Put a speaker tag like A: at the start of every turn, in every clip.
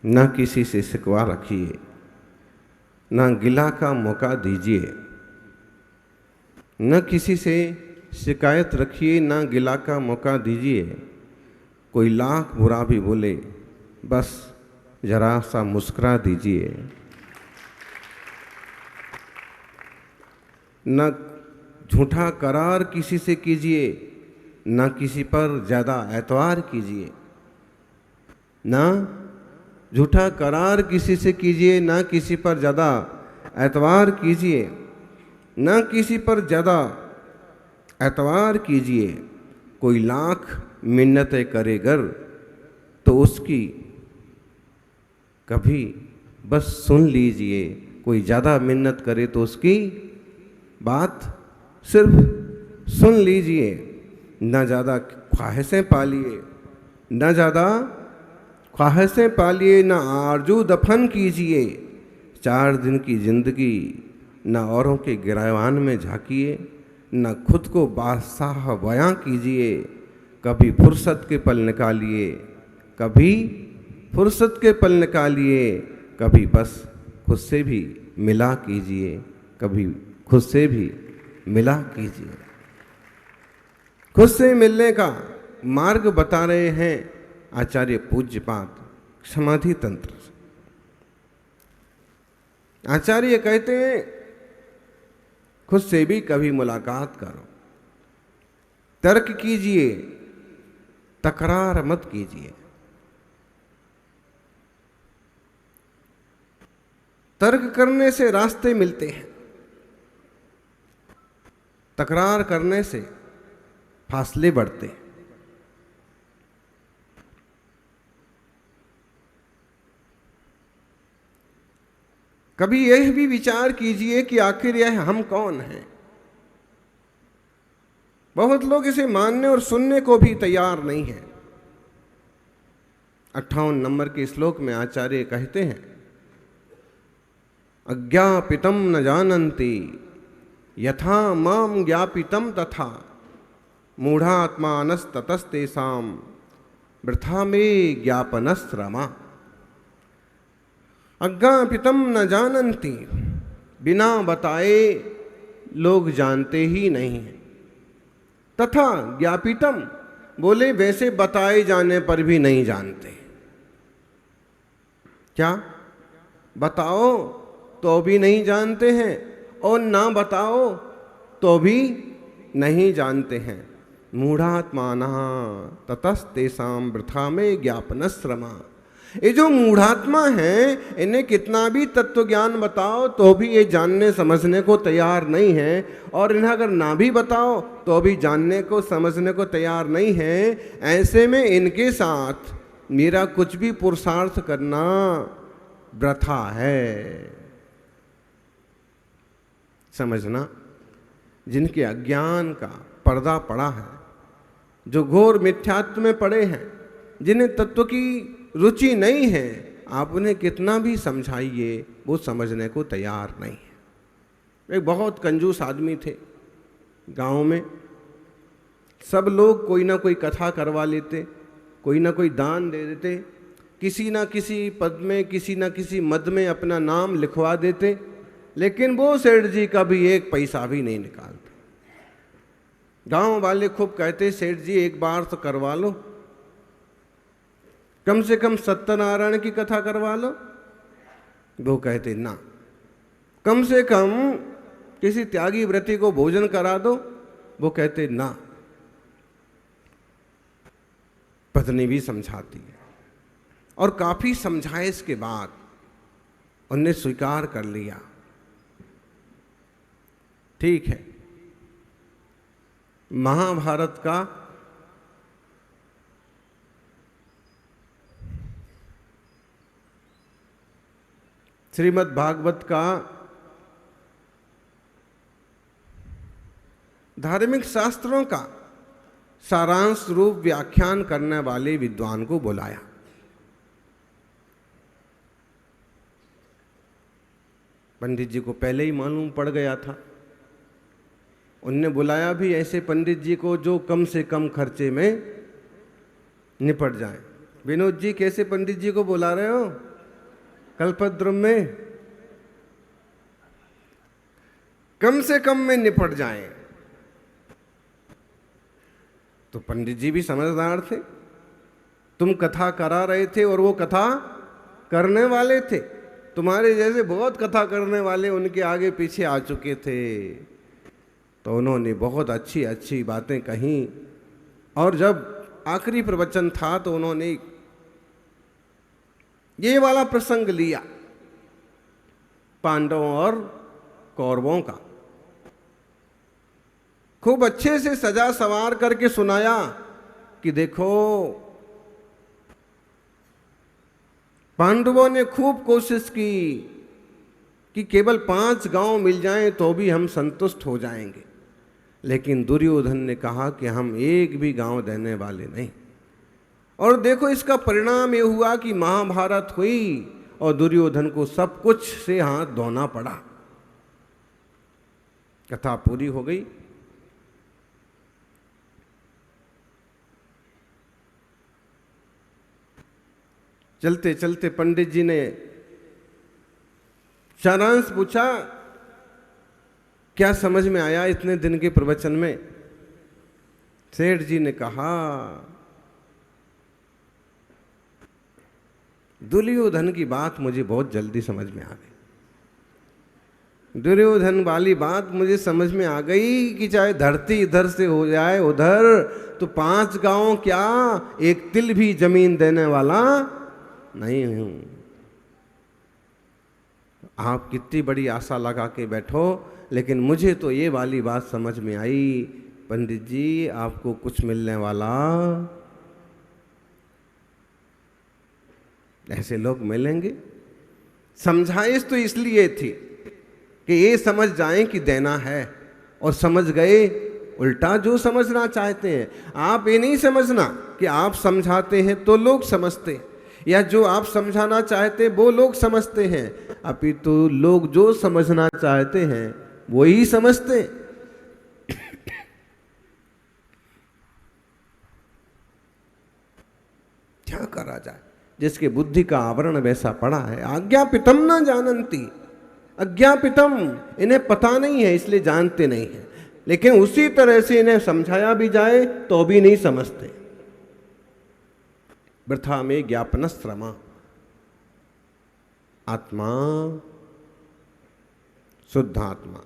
A: न किसी से शिकवा रखिए, न गिला का मौका दीजिए। न किसी से शिकायत रखिए, न गिला का मौका दीजिए। कोई लाख बुरा भी बोले, बस जरा सा मुस्कुरा दीजिए। न झूठा करार किसी से कीजिए, न किसी पर ज़्यादा एतवार कीजिए। न झूठा करार किसी से कीजिए, न किसी पर ज़्यादा एतवार कीजिए। न किसी पर ज़्यादा एतवार कीजिए। कोई लाख मिन्नतें करेगर तो उसकी कभी बस सुन लीजिए। कोई ज़्यादा मिन्नत करे तो उसकी बात सिर्फ सुन लीजिए। न ज़्यादा ख्वाहिशें पालिए, न ज़्यादा ख्वाहिशें पालिए, न आरजू दफन कीजिए। 4 दिन की जिंदगी न औरों के गिरवान में झांकिए, न खुद को बादशाह बयां कीजिए। कभी फुर्सत के पल निकालिए, कभी फुर्सत के पल निकालिए। कभी बस खुद से भी मिला कीजिए, कभी खुद से भी मिला कीजिए। खुद से मिलने का मार्ग बता रहे हैं आचार्य पूज्यपाद समाधि तंत्र। आचार्य कहते हैं खुद से भी कभी मुलाकात करो, तर्क कीजिए, तकरार मत कीजिए। तर्क करने से रास्ते मिलते हैं, तकरार करने से फासले बढ़ते हैं। कभी यह भी विचार कीजिए कि आखिर यह हम कौन हैं। बहुत लोग इसे मानने और सुनने को भी तैयार नहीं हैं। 58 नंबर के श्लोक में आचार्य कहते हैं, अज्ञापितम न जानन्ति यथा माम ज्ञापितम तथा मूढ़ात्मानस्ततस्तेषां वृथा में ज्ञापनश्रमा। अज्ञापितम न जानन्ति, बिना बताए लोग जानते ही नहीं हैं। तथा ज्ञापितम बोले वैसे बताए जाने पर भी नहीं जानते। क्या बताओ तो भी नहीं जानते हैं, और ना बताओ तो भी नहीं जानते हैं। मूढ़ात्मानः ततस्तेषां वृथा में ज्ञापनश्रमा। ये जो मूढ़ात्मा हैं, इन्हें कितना भी तत्व ज्ञान बताओ तो भी ये जानने समझने को तैयार नहीं है, और इन्हें अगर ना भी बताओ तो भी जानने को समझने को तैयार नहीं है। ऐसे में इनके साथ मेरा कुछ भी पुरुषार्थ करना वृथा है। समझना, जिनके अज्ञान का पर्दा पड़ा है, जो घोर मिथ्यात्व में पड़े हैं, जिन्हें तत्व की रुचि नहीं है, आप उन्हें कितना भी समझाइए वो समझने को तैयार नहीं है। एक बहुत कंजूस आदमी थे गांव में। सब लोग कोई ना कोई कथा करवा लेते, कोई ना कोई दान दे देते, किसी ना किसी पद में, किसी ना किसी मद में अपना नाम लिखवा देते, लेकिन वो सेठ जी कभी एक पैसा भी नहीं निकालते। गांव वाले खूब कहते, सेठ जी एक बार तो करवा लो, कम से कम सत्यनारायण की कथा करवा लो। वो कहते ना, कम से कम किसी त्यागी व्रती को भोजन करा दो। वो कहते ना। पत्नी भी समझाती है, और काफी समझाइश के बाद उनने स्वीकार कर लिया, ठीक है। महाभारत का श्रीमद् भागवत का धार्मिक शास्त्रों का सारांश रूप व्याख्यान करने वाले विद्वान को बुलाया। पंडित जी को पहले ही मालूम पड़ गया था। उनने बुलाया भी ऐसे पंडित जी को जो कम से कम खर्चे में निपट जाए। विनोद जी, कैसे पंडित जी को बुला रहे हो? कल्पद्रुम में कम से कम में निपट जाएं। तो पंडित जी भी समझदार थे, तुम कथा करा रहे थे और वो कथा करने वाले थे, तुम्हारे जैसे बहुत कथा करने वाले उनके आगे पीछे आ चुके थे। तो उन्होंने बहुत अच्छी अच्छी बातें कही और जब आखिरी प्रवचन था तो उन्होंने ये वाला प्रसंग लिया पांडवों और कौरवों का, खूब अच्छे से सजा सवार करके सुनाया कि देखो पांडवों ने खूब कोशिश की कि केवल 5 गांव मिल जाएं तो भी हम संतुष्ट हो जाएंगे, लेकिन दुर्योधन ने कहा कि हम एक भी गांव देने वाले नहीं। और देखो इसका परिणाम ये हुआ कि महाभारत हुई और दुर्योधन को सब कुछ से हाथ धोना पड़ा। कथा पूरी हो गई। चलते चलते पंडित जी ने सारांश पूछा, क्या समझ में आया इतने दिन के प्रवचन में? सेठ जी ने कहा, दुर्योधन की बात मुझे बहुत जल्दी समझ में आ गई। दुर्योधन वाली बात मुझे समझ में आ गई कि चाहे धरती इधर से हो जाए उधर, तो 5 गांव क्या, एक तिल भी जमीन देने वाला नहीं हूं। आप कितनी बड़ी आशा लगा के बैठो, लेकिन मुझे तो ये वाली बात समझ में आई, पंडित जी आपको कुछ मिलने वाला, ऐसे लोग मिलेंगे। समझाइश तो इसलिए थी कि ये समझ जाएं कि देना है, और समझ गए उल्टा जो समझना चाहते हैं। आप ये नहीं समझना कि आप समझाते हैं तो लोग समझते हैं, या जो आप समझाना चाहते हैं वो लोग समझते हैं, अपितु लोग जो समझना चाहते हैं वो ही समझते हैं। क्या करा जाए, जिसके बुद्धि का आवरण वैसा पड़ा है। आज्ञापितम न जानन्ति, अज्ञापितम, इन्हें पता नहीं है इसलिए जानते नहीं है, लेकिन उसी तरह से इन्हें समझाया भी जाए तो भी नहीं समझते। वृथा में ज्ञापन श्रमा, आत्मा शुद्ध आत्मा,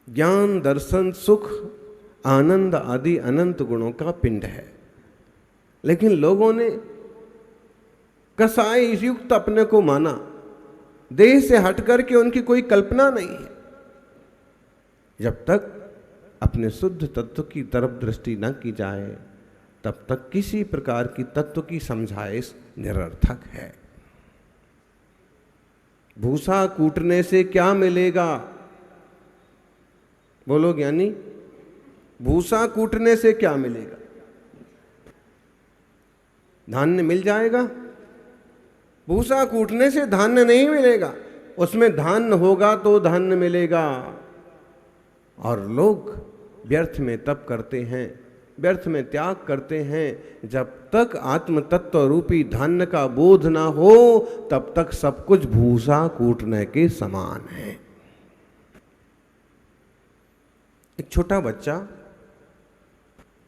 A: ज्ञान दर्शन सुख आनंद आदि अनंत गुणों का पिंड है, लेकिन लोगों ने कसाई युक्त अपने को माना। देह से हट करके उनकी कोई कल्पना नहीं है। जब तक अपने शुद्ध तत्व की तरफ दृष्टि न की जाए तब तक किसी प्रकार की तत्व की समझाइश निरर्थक है। भूसा कूटने से क्या मिलेगा? बोलो ज्ञानी, भूसा कूटने से क्या मिलेगा? धान्य मिल जाएगा? भूसा कूटने से धान्य नहीं मिलेगा, उसमें धान्य होगा तो धान्य मिलेगा। और लोग व्यर्थ में तप करते हैं, व्यर्थ में त्याग करते हैं। जब तक आत्म तत्व रूपी धान्य का बोध ना हो तब तक सब कुछ भूसा कूटने के समान है। एक छोटा बच्चा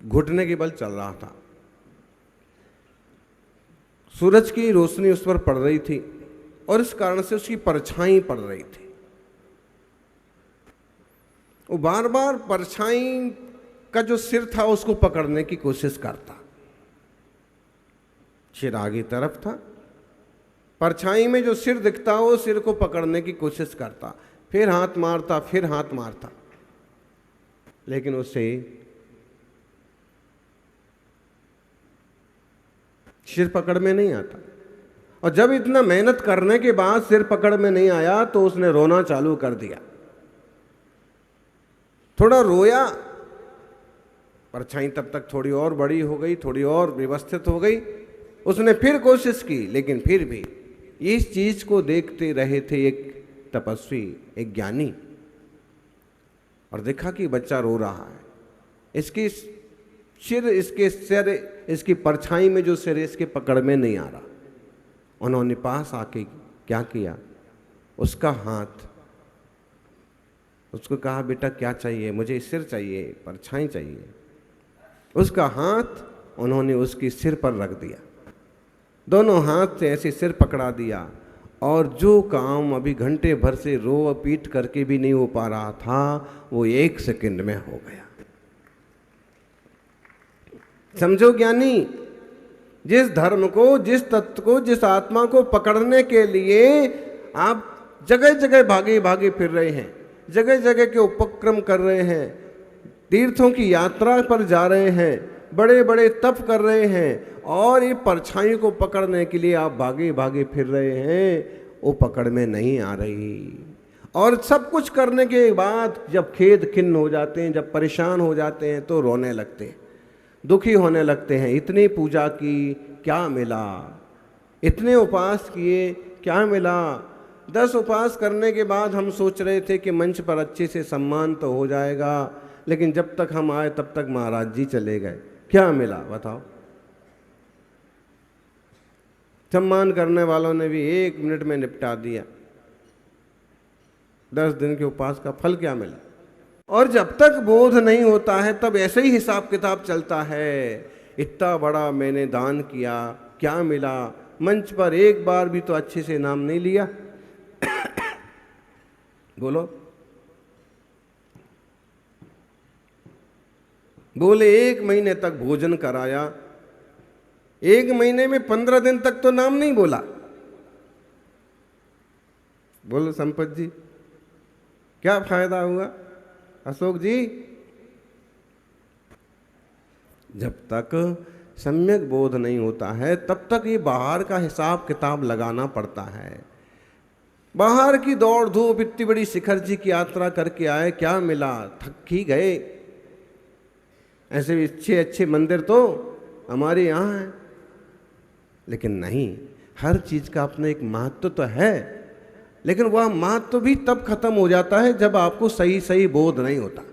A: घुटने के बल चल रहा था, सूरज की रोशनी उस पर पड़ रही थी और इस कारण से उसकी परछाई पड़ रही थी। वो बार बार परछाई का जो सिर था उसको पकड़ने की कोशिश करता। सिर आगे तरफ था, परछाई में जो सिर दिखता वो सिर को पकड़ने की कोशिश करता, फिर हाथ मारता, फिर हाथ मारता, लेकिन उसे सिर पकड़ में नहीं आता। और जब इतना मेहनत करने के बाद सिर पकड़ में नहीं आया तो उसने रोना चालू कर दिया। थोड़ा रोया, परछाई तब तक थोड़ी और बड़ी हो गई, थोड़ी और व्यवस्थित हो गई। उसने फिर कोशिश की, लेकिन फिर भी इस चीज को देखते रहे थे एक तपस्वी, एक ज्ञानी, और देखा कि बच्चा रो रहा है। इसके सिर, इसकी परछाई में जो सिर इसके पकड़ में नहीं आ रहा, उन्होंने पास आके क्या किया, उसका हाथ, उसको कहा बेटा क्या चाहिए, मुझे सिर चाहिए, परछाई चाहिए। उसका हाथ उन्होंने उसके सिर पर रख दिया, दोनों हाथ से ऐसे सिर पकड़ा दिया, और जो काम अभी घंटे भर से रो पीट करके भी नहीं हो पा रहा था, वो 1 सेकंड में हो गया। समझो ज्ञानी, जिस धर्म को, जिस तत्व को, जिस आत्मा को पकड़ने के लिए आप जगह जगह भागे भागे फिर रहे हैं, जगह जगह के उपक्रम कर रहे हैं, तीर्थों की यात्रा पर जा रहे हैं, बड़े बड़े तप कर रहे हैं, और ये परछाई को पकड़ने के लिए आप भागे भागे फिर रहे हैं, वो पकड़ में नहीं आ रही। और सब कुछ करने के बाद जब खेद खिन्न हो जाते हैं, जब परेशान हो जाते हैं, तो रोने लगते हैं, दुखी होने लगते हैं। इतनी पूजा की, क्या मिला? इतने उपवास किए, क्या मिला? 10 उपवास करने के बाद हम सोच रहे थे कि मंच पर अच्छे से सम्मान तो हो जाएगा, लेकिन जब तक हम आए तब तक महाराज जी चले गए। क्या मिला बताओ? सम्मान करने वालों ने भी 1 मिनट में निपटा दिया। 10 दिन के उपवास का फल क्या मिला? और जब तक बोध नहीं होता है तब ऐसे ही हिसाब किताब चलता है। इतना बड़ा मैंने दान किया, क्या मिला? मंच पर एक बार भी तो अच्छे से नाम नहीं लिया। बोलो, बोले 1 महीने तक भोजन कराया, 1 महीने में 15 दिन तक तो नाम नहीं बोला। बोलो संपत जी, क्या फायदा हुआ? अशोक जी, जब तक सम्यक बोध नहीं होता है तब तक ये बाहर का हिसाब किताब लगाना पड़ता है। बाहर की दौड़ धूप, इतनी बड़ी शिखर जी की यात्रा करके आए, क्या मिला? थक ही गए। ऐसे अच्छे अच्छे मंदिर तो हमारे यहाँ हैं, लेकिन नहीं, हर चीज का अपना एक महत्व तो है, लेकिन वह महत्व भी तब खत्म हो जाता है जब आपको सही सही बोध नहीं होता।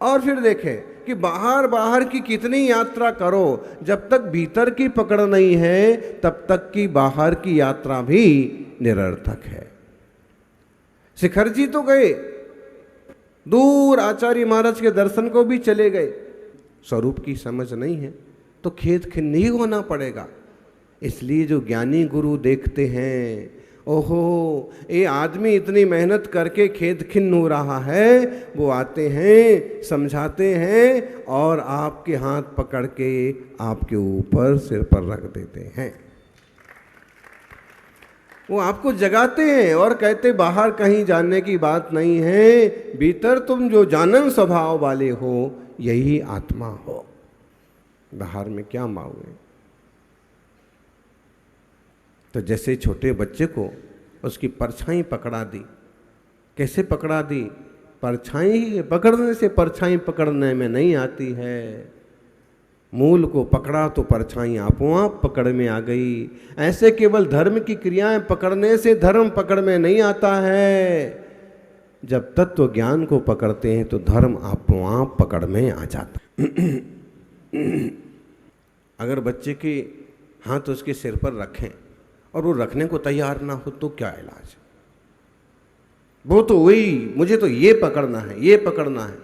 A: और फिर देखें कि बाहर बाहर की कितनी यात्रा करो, जब तक भीतर की पकड़ नहीं है तब तक की बाहर की यात्रा भी निरर्थक है। शिखर जी तो गए, दूर आचार्य महाराज के दर्शन को भी चले गए, स्वरूप की समझ नहीं है तो खेद खिन्न ही होना पड़ेगा। इसलिए जो ज्ञानी गुरु देखते हैं, ओहो ये आदमी इतनी मेहनत करके खेद खिन्न हो रहा है, वो आते हैं, समझाते हैं और आपके हाथ पकड़ के आपके ऊपर सिर पर रख देते हैं। वो आपको जगाते हैं और कहते बाहर कहीं जाने की बात नहीं है, भीतर तुम जो जानन स्वभाव वाले हो यही आत्मा हो, बाहर में क्या मांगोगे? तो जैसे छोटे बच्चे को उसकी परछाई पकड़ा दी, कैसे पकड़ा दी? परछाई पकड़ने से परछाई पकड़ने में नहीं आती है, मूल को पकड़ा तो परछाई आपो आप पकड़ में आ गई। ऐसे केवल धर्म की क्रियाएं पकड़ने से धर्म पकड़ में नहीं आता है। जब तत्व ज्ञान को पकड़ते हैं तो धर्म आपो आप पकड़ में आ जाता। अगर बच्चे के हाथ उसके सिर पर रखें और वो रखने को तैयार ना हो तो क्या इलाज? वो तो वही, मुझे तो ये पकड़ना है, ये पकड़ना है,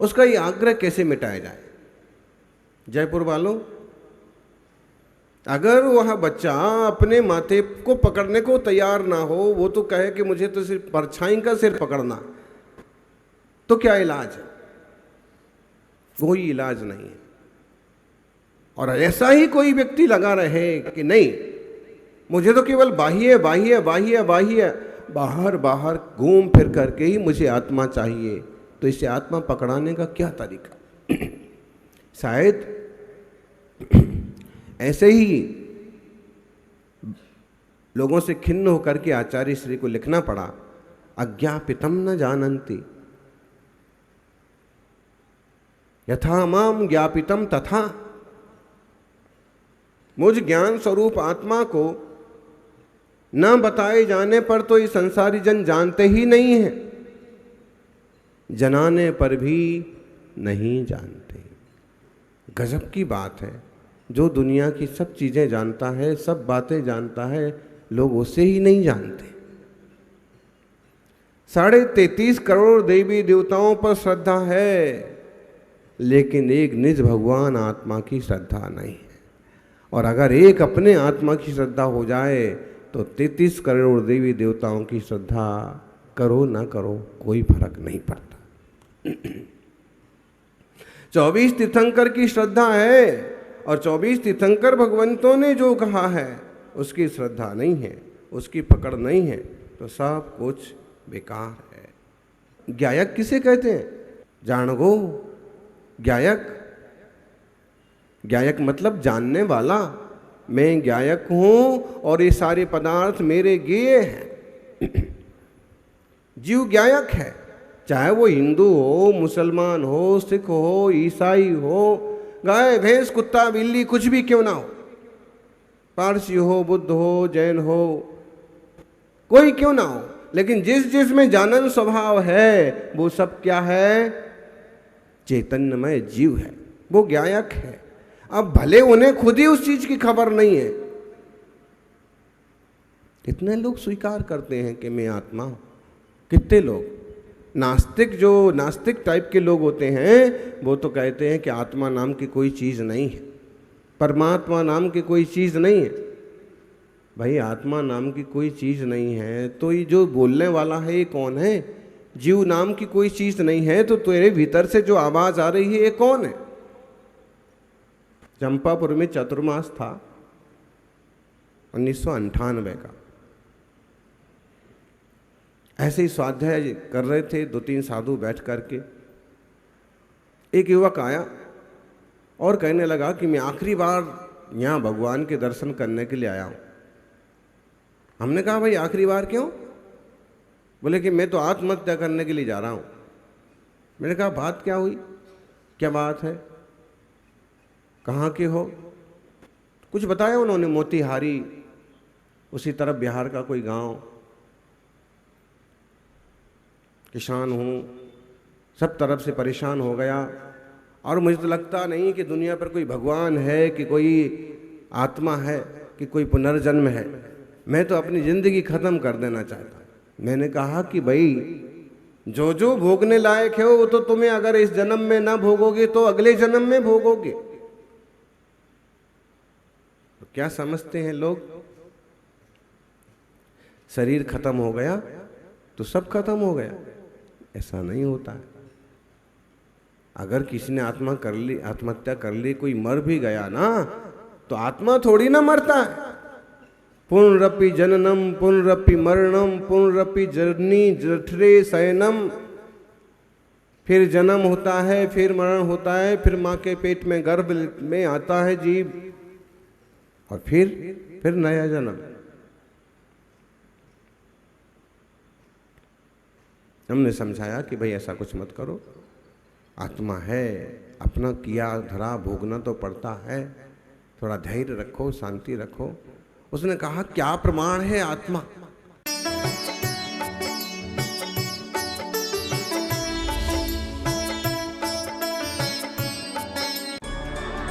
A: उसका ये आग्रह कैसे मिटाया जाए? जयपुर वालों, अगर वह बच्चा अपने माथे को पकड़ने को तैयार ना हो, वो तो कहे कि मुझे तो सिर्फ परछाई का सिर पकड़ना, तो क्या इलाज है? कोई इलाज नहीं है। और ऐसा ही कोई व्यक्ति लगा रहे कि नहीं मुझे तो केवल बाह्य बाह्य बाह्य बाह्य बाहर बाहर घूम फिर करके ही मुझे आत्मा चाहिए, तो इसे आत्मा पकड़ाने का क्या तरीका? शायद ऐसे ही लोगों से खिन्न होकर के आचार्य श्री को लिखना पड़ा, अज्ञापितम न जानन्ति यथा माम ज्ञापितम तथा। मुझ ज्ञान स्वरूप आत्मा को न बताए जाने पर तो ये संसारी जन जानते ही नहीं हैं, जनाने पर भी नहीं जानते। गजब की बात है। जो दुनिया की सब चीज़ें जानता है, सब बातें जानता है, लोग उसे ही नहीं जानते। 33.5 करोड़ देवी देवताओं पर श्रद्धा है, लेकिन एक निज भगवान आत्मा की श्रद्धा नहीं है। और अगर एक अपने आत्मा की श्रद्धा हो जाए तो 33 करोड़ देवी देवताओं की श्रद्धा करो ना करो कोई फर्क नहीं पड़ता। 24 तीर्थंकर की श्रद्धा है और 24 तीर्थंकर भगवंतों ने जो कहा है उसकी श्रद्धा नहीं है, उसकी पकड़ नहीं है, तो सब कुछ बेकार है। ज्ञायक किसे कहते हैं? जाणगो ज्ञायक। ज्ञायक मतलब जानने वाला। मैं ज्ञायक हूं और ये सारे पदार्थ मेरे ज्ञेय हैं। जीव ज्ञायक है, चाहे वो हिंदू हो, मुसलमान हो, सिख हो, ईसाई हो, गाय भैंस कुत्ता बिल्ली कुछ भी क्यों ना हो, पारसी हो, बुद्ध हो, जैन हो, कोई क्यों ना हो, लेकिन जिस जिस में जानन स्वभाव है वो सब क्या है? चैतन्यमय जीव है, वो ज्ञायक है। अब भले उन्हें खुद ही उस चीज की खबर नहीं है, कितने लोग स्वीकार करते हैं कि मैं आत्मा हूं? कितने लोग? नास्तिक, जो नास्तिक टाइप के लोग होते हैं वो तो कहते हैं कि आत्मा नाम की कोई चीज नहीं है, परमात्मा नाम की कोई चीज नहीं है। भाई आत्मा नाम की कोई चीज नहीं है तो ये जो बोलने वाला है ये कौन है? जीव नाम की कोई चीज नहीं है तो तेरे भीतर से जो आवाज आ रही है ये कौन है? चंपापुर में चतुर्मास था 1998 का। ऐसे ही स्वाध्याय कर रहे थे 2-3 साधु बैठ करके। एक युवक आया और कहने लगा कि मैं आखिरी बार यहाँ भगवान के दर्शन करने के लिए आया हूँ। हमने कहा भाई आखिरी बार क्यों? बोले कि मैं तो आत्महत्या करने के लिए जा रहा हूँ। मैंने कहा बात क्या हुई? क्या बात है? कहाँ के हो? कुछ बताया उन्होंने। मोतीहारी, उसी तरफ बिहार का कोई गांव, किसान हूँ, सब तरफ से परेशान हो गया और मुझे तो लगता नहीं कि दुनिया पर कोई भगवान है, कि कोई आत्मा है, कि कोई पुनर्जन्म है। मैं तो अपनी ज़िंदगी ख़त्म कर देना चाहता। मैंने कहा कि भाई जो जो भोगने लायक है वो तो तुम्हें अगर इस जन्म में ना भोगोगे तो अगले जन्म में भोगोगे। तो क्या समझते हैं लोग? शरीर खत्म हो गया तो सब खत्म हो गया, ऐसा नहीं होता है। अगर किसी ने आत्महत्या कर ली, कोई मर भी गया ना, तो आत्मा थोड़ी ना मरता है। पुनरपि जननम पुनरपि मरणम पुनरपि जरनी जठरे शयनम। फिर जन्म होता है, फिर मरण होता है, फिर माँ के पेट में गर्भ में आता है जीव, और फिर नया जन्म। हमने समझाया कि भाई ऐसा कुछ मत करो, आत्मा है, अपना किया धरा भोगना तो पड़ता है, थोड़ा धैर्य रखो, शांति रखो। उसने कहा क्या प्रमाण है आत्मा?